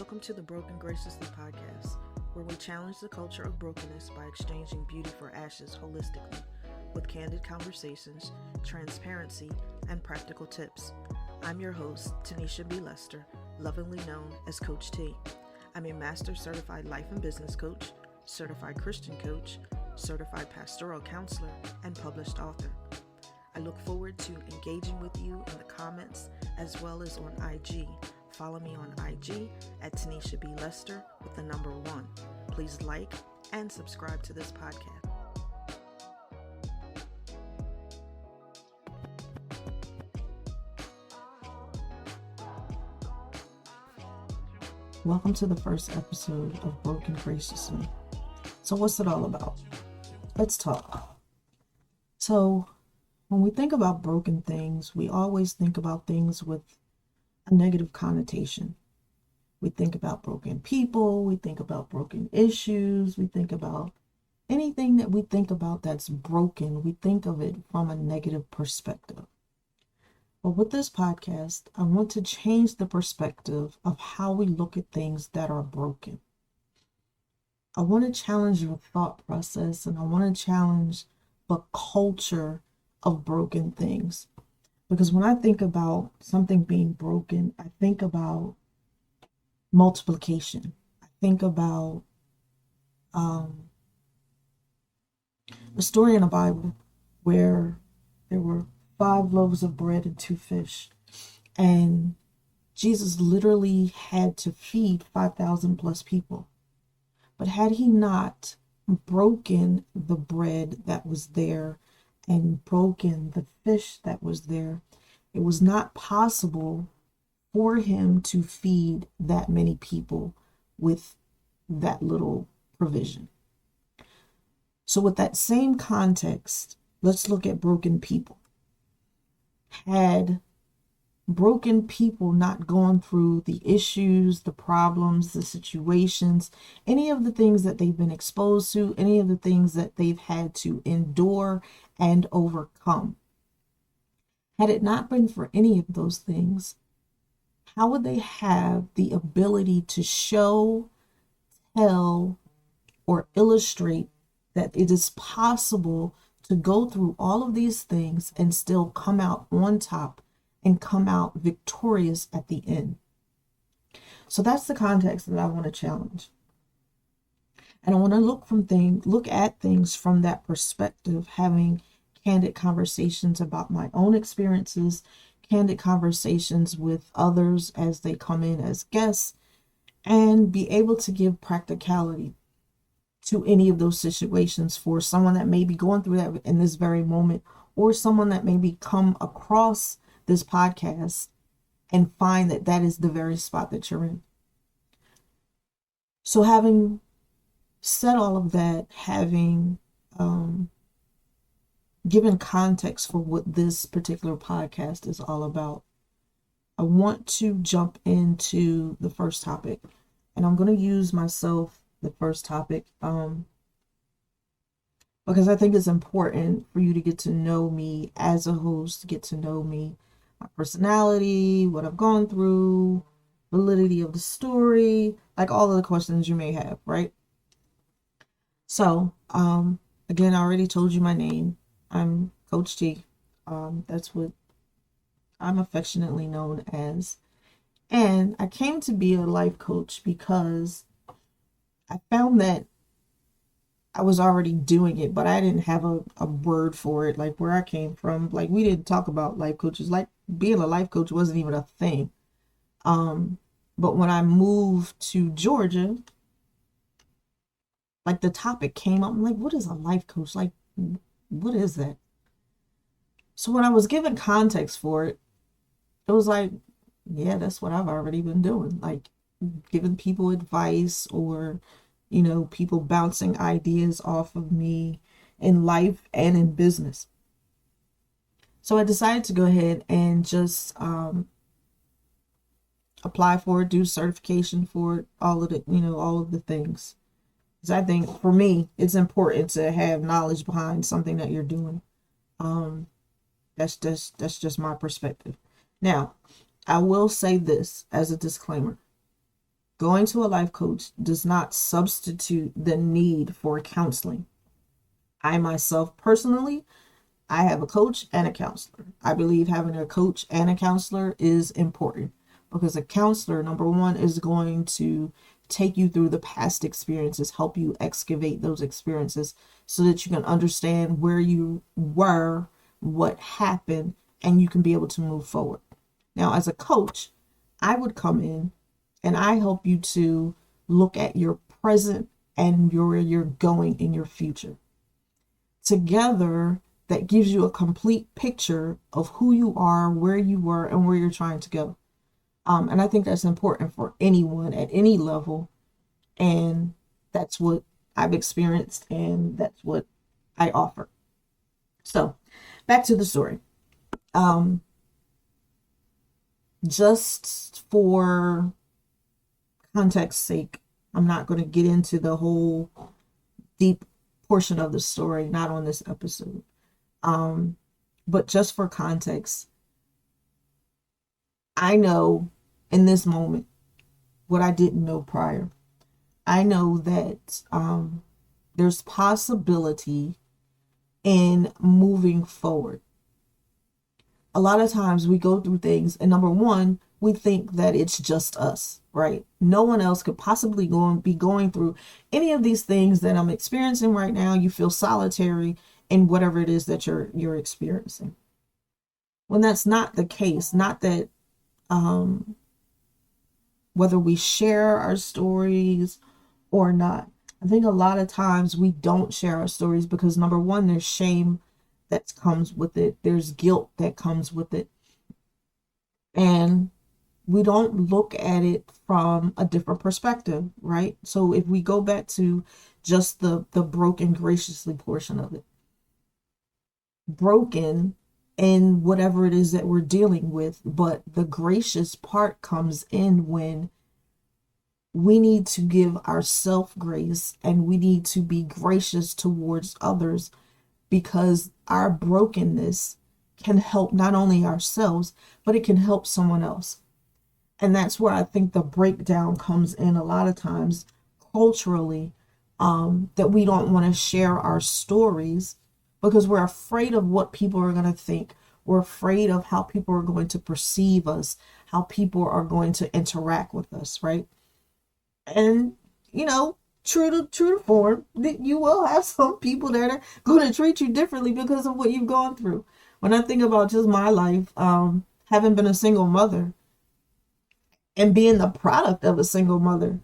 Welcome to the Broken Graciously podcast, where we challenge the culture of brokenness by exchanging beauty for ashes holistically, with candid conversations, transparency, and practical tips. I'm your host, Tanisha B. Lester, lovingly known as Coach T. I'm a Master Certified Life and Business Coach, Certified Christian Coach, Certified Pastoral Counselor, and published author. I look forward to engaging with you in the comments as well as on IG. Follow me on IG at Tanisha B. Lester with the number 1. Please like and subscribe to this podcast. Welcome to the first episode of Broken Graciously. So what's it all about? Let's talk. So when we think about broken things, we always think about things with a negative connotation. We think about broken people, we think about broken issues, we think about anything that we think about that's broken, we think of it from a negative perspective. But with this podcast, I want to change the perspective of how we look at things that are broken. I want to challenge your thought process, and I want to challenge the culture of broken things. Because when I think about something being broken, I think about multiplication. I think about a story in the Bible where there were 5 loaves of bread and 2 fish. And Jesus literally had to feed 5,000 plus people. But had he not broken the bread that was there and broken the fish that was there, it was not possible for him to feed that many people with that little provision. So with that same context, let's look at broken people. Had broken people not gone through the issues, the problems, the situations, any of the things that they've been exposed to, any of the things that they've had to endure and overcome, had it not been for any of those things, how would they have the ability to show, tell, or illustrate that it is possible to go through all of these things and still come out on top and come out victorious at the end? So that's the context that I want to challenge. And I want to look at things from that perspective, having candid conversations about my own experiences, candid conversations with others as they come in as guests, and be able to give practicality to any of those situations for someone that may be going through that in this very moment, or someone that maybe come across this podcast and find that that is the very spot that you're in. So having said all of that, having given context for what this particular podcast is all about, I want to jump into the first topic, and I'm going to use myself, the first topic, because I think it's important for you to get to know me as a host, to get to know me, my personality, what I've gone through, validity of the story, like all of the questions you may have, right? So, again, I already told you my name. I'm Coach T. That's what I'm affectionately known as. And I came to be a life coach because I found that I was already doing it, but I didn't have a word for it. Like where I came from, like we didn't talk about life coaches. Like being a life coach wasn't even a thing. But when I moved to Georgia, like the topic came up. I'm like, what is a life coach? Like, what is that? So when I was given context for it, it was like, yeah, that's what I've already been doing. Like giving people advice, or, people bouncing ideas off of me in life and in business. So I decided to go ahead and just apply for it, do certification for it, all of the things. Because I think for me, it's important to have knowledge behind something that you're doing. That's just my perspective. Now, I will say this as a disclaimer. Going to a life coach does not substitute the need for counseling. I myself personally, I have a coach and a counselor. I believe having a coach and a counselor is important because a counselor, number one, is going to take you through the past experiences, help you excavate those experiences so that you can understand where you were, what happened, and you can be able to move forward. Now, as a coach, I would come in and I help you to look at your present and where you're going in your future. Together, that gives you a complete picture of who you are, where you were, and where you're trying to go. And I think that's important for anyone at any level. And that's what I've experienced, and that's what I offer. So, back to the story. Just for context sake, I'm not going to get into the whole deep portion of the story, not on this episode. But just for context, I know in this moment what I didn't know prior. I know that there's possibility in moving forward. A lot of times we go through things, and number one, we think that it's just us, right? No one else could possibly be going through any of these things that I'm experiencing right now. You feel solitary in whatever it is that you're experiencing. When that's not the case, not that whether we share our stories or not. I think a lot of times we don't share our stories because number one, there's shame that comes with it. There's guilt that comes with it. And we don't look at it from a different perspective, right? So if we go back to just the broken graciously portion of it, broken in whatever it is that we're dealing with, but the gracious part comes in when we need to give ourselves grace and we need to be gracious towards others, because our brokenness can help not only ourselves, but it can help someone else. And that's where I think the breakdown comes in a lot of times culturally, that we don't want to share our stories because we're afraid of what people are going to think. We're afraid of how people are going to perceive us, how people are going to interact with us, right? And, true to form, that you will have some people that are going to treat you differently because of what you've gone through. When I think about just my life, having been a single mother and being the product of a single mother,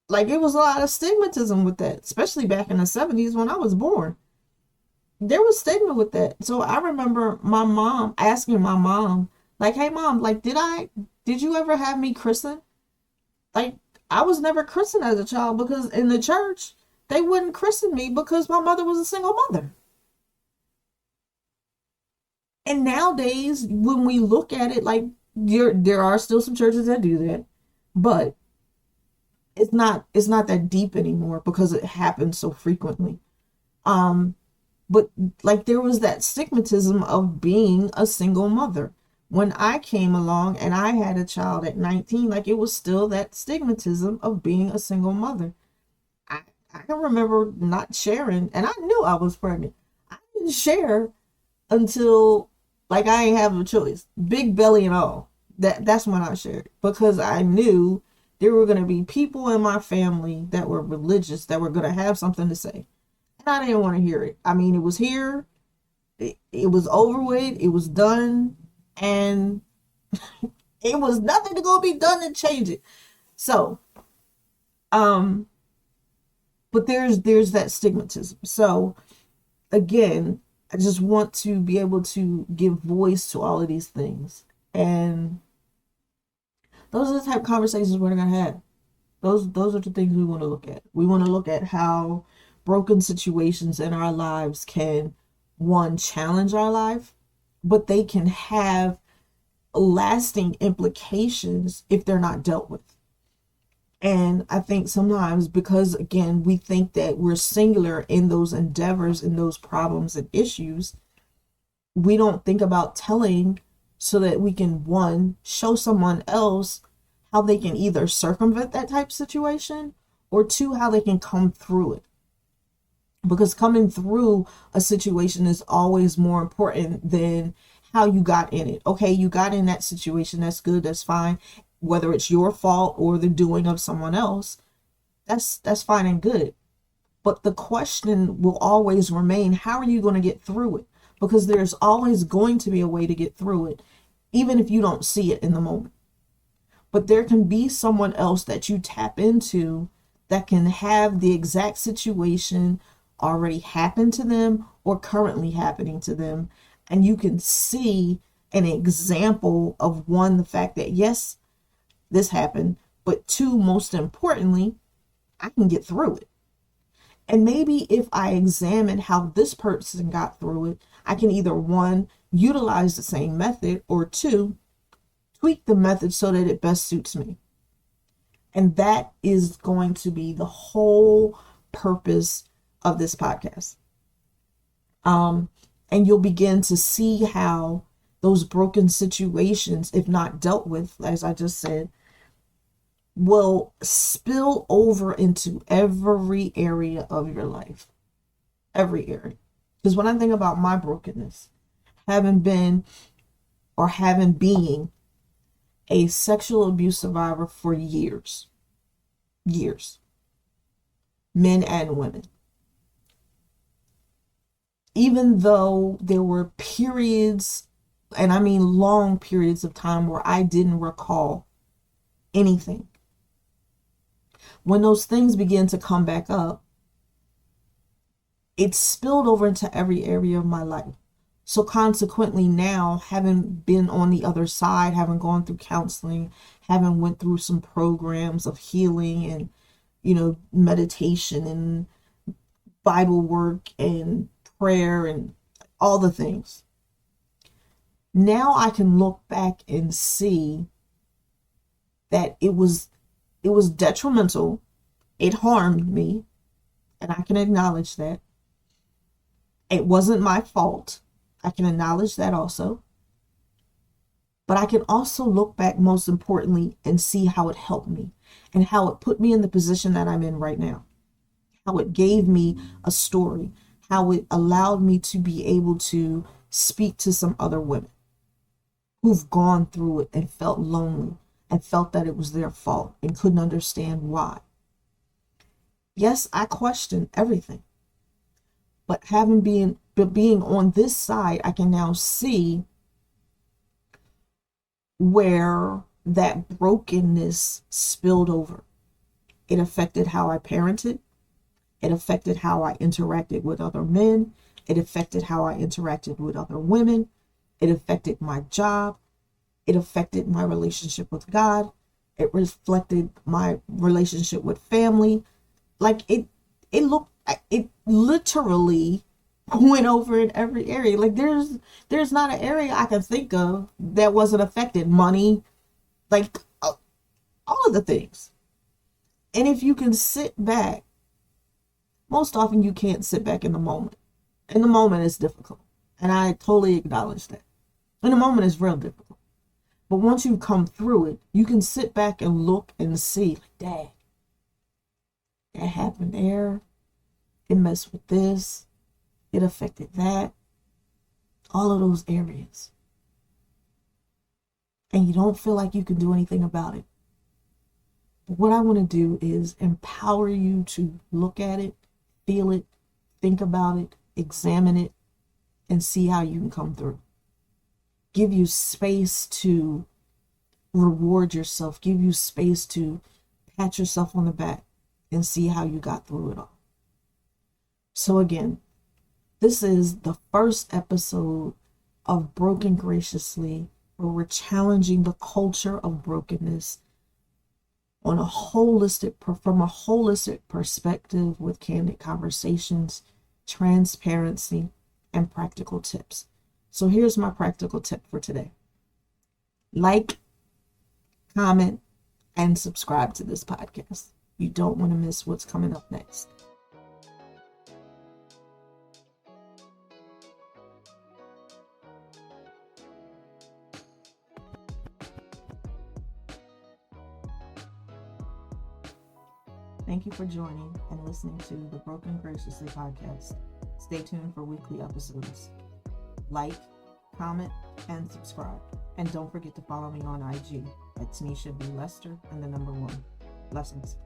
like it was a lot of stigmatism with that, especially back in the 70s when I was born. There was stigma with that. So I remember my mom asking my mom, like, hey mom, like, did you ever have me christened? Like, I was never christened as a child because in the church, they wouldn't christen me because my mother was a single mother. And nowadays, when we look at it, like, there are still some churches that do that, but it's not that deep anymore because it happens so frequently. But like there was that stigmatism of being a single mother. When I came along and I had a child at 19, like it was still that stigmatism of being a single mother. I can remember not sharing, and I knew I was pregnant. I didn't share until like I ain't have a choice, big belly and all. That's when I shared because I knew there were going to be people in my family that were religious that were going to have something to say. And I didn't want to hear it. I mean, it was here. It was over with. It was done. And it was nothing to go be done to change it. So, but there's that stigmatism. So again, I just want to be able to give voice to all of these things. And those are the type of conversations we're going to have. Those are the things we want to look at. We want to look at how broken situations in our lives can, one, challenge our life, but they can have lasting implications if they're not dealt with. And I think sometimes because, again, we think that we're singular in those endeavors, in those problems and issues, we don't think about telling so that we can, one, show someone else how they can either circumvent that type of situation, or two, how they can come through it. Because coming through a situation is always more important than how you got in it. Okay, you got in that situation, that's good, that's fine. Whether it's your fault or the doing of someone else, that's fine and good. But the question will always remain, how are you going to get through it? Because there's always going to be a way to get through it, even if you don't see it in the moment. But there can be someone else that you tap into that can have the exact situation already happen to them or currently happening to them. And you can see an example of, one, the fact that yes, this happened, but two, most importantly, I can get through it. And maybe if I examine how this person got through it, I can either, one, utilize the same method, or two, tweak the method so that it best suits me. And that is going to be the whole purpose of this podcast. And you'll begin to see how those broken situations, if not dealt with, as I just said, will spill over into every area of your life. Every area. Because when I think about my brokenness, having being a sexual abuse survivor for years, men and women, even though there were periods, and I mean long periods of time, where I didn't recall anything, when those things began to come back up, it spilled over into every area of my life. So consequently, now, having been on the other side, having gone through counseling, having went through some programs of healing and, meditation and Bible work and prayer and all the things, now I can look back and see that it was detrimental. It harmed me, and I can acknowledge that. It wasn't my fault. I can acknowledge that also. But I can also look back, most importantly, and see how it helped me and how it put me in the position that I'm in right now. How it gave me a story, how it allowed me to be able to speak to some other women who've gone through it and felt lonely and felt that it was their fault and couldn't understand why. Yes, I questioned everything. But being on this side, I can now see where that brokenness spilled over. It affected how I parented. It affected how I interacted with other men. It affected how I interacted with other women. It affected my job. It affected my relationship with God. It reflected my relationship with family. Like it literally went over in every area. Like there's not an area I can think of that wasn't affected. Money, like all of the things. And if you can sit back, most often you can't sit back in the moment. In the moment is difficult. And I totally acknowledge that. In the moment is real difficult. But once you come through it, you can sit back and look and see, like, dang, that happened there. It messed with this. It affected that. All of those areas. And you don't feel like you can do anything about it. But what I want to do is empower you to look at it, feel it, think about it, examine it, and see how you can come through. Give you space to reward yourself. Give you space to pat yourself on the back and see how you got through it all. So again, this is the first episode of Broken Graciously, where we're challenging the culture of brokenness on a from a holistic perspective, with candid conversations, transparency, and practical tips. So here's my practical tip for today. Like, comment, and subscribe to this podcast. You don't want to miss what's coming up next. you for joining and listening to the Broken Graciously podcast. Stay tuned for weekly episodes. Like, comment, and subscribe. And don't forget to follow me on IG at Tanisha B. Lester and the number 1. Blessings.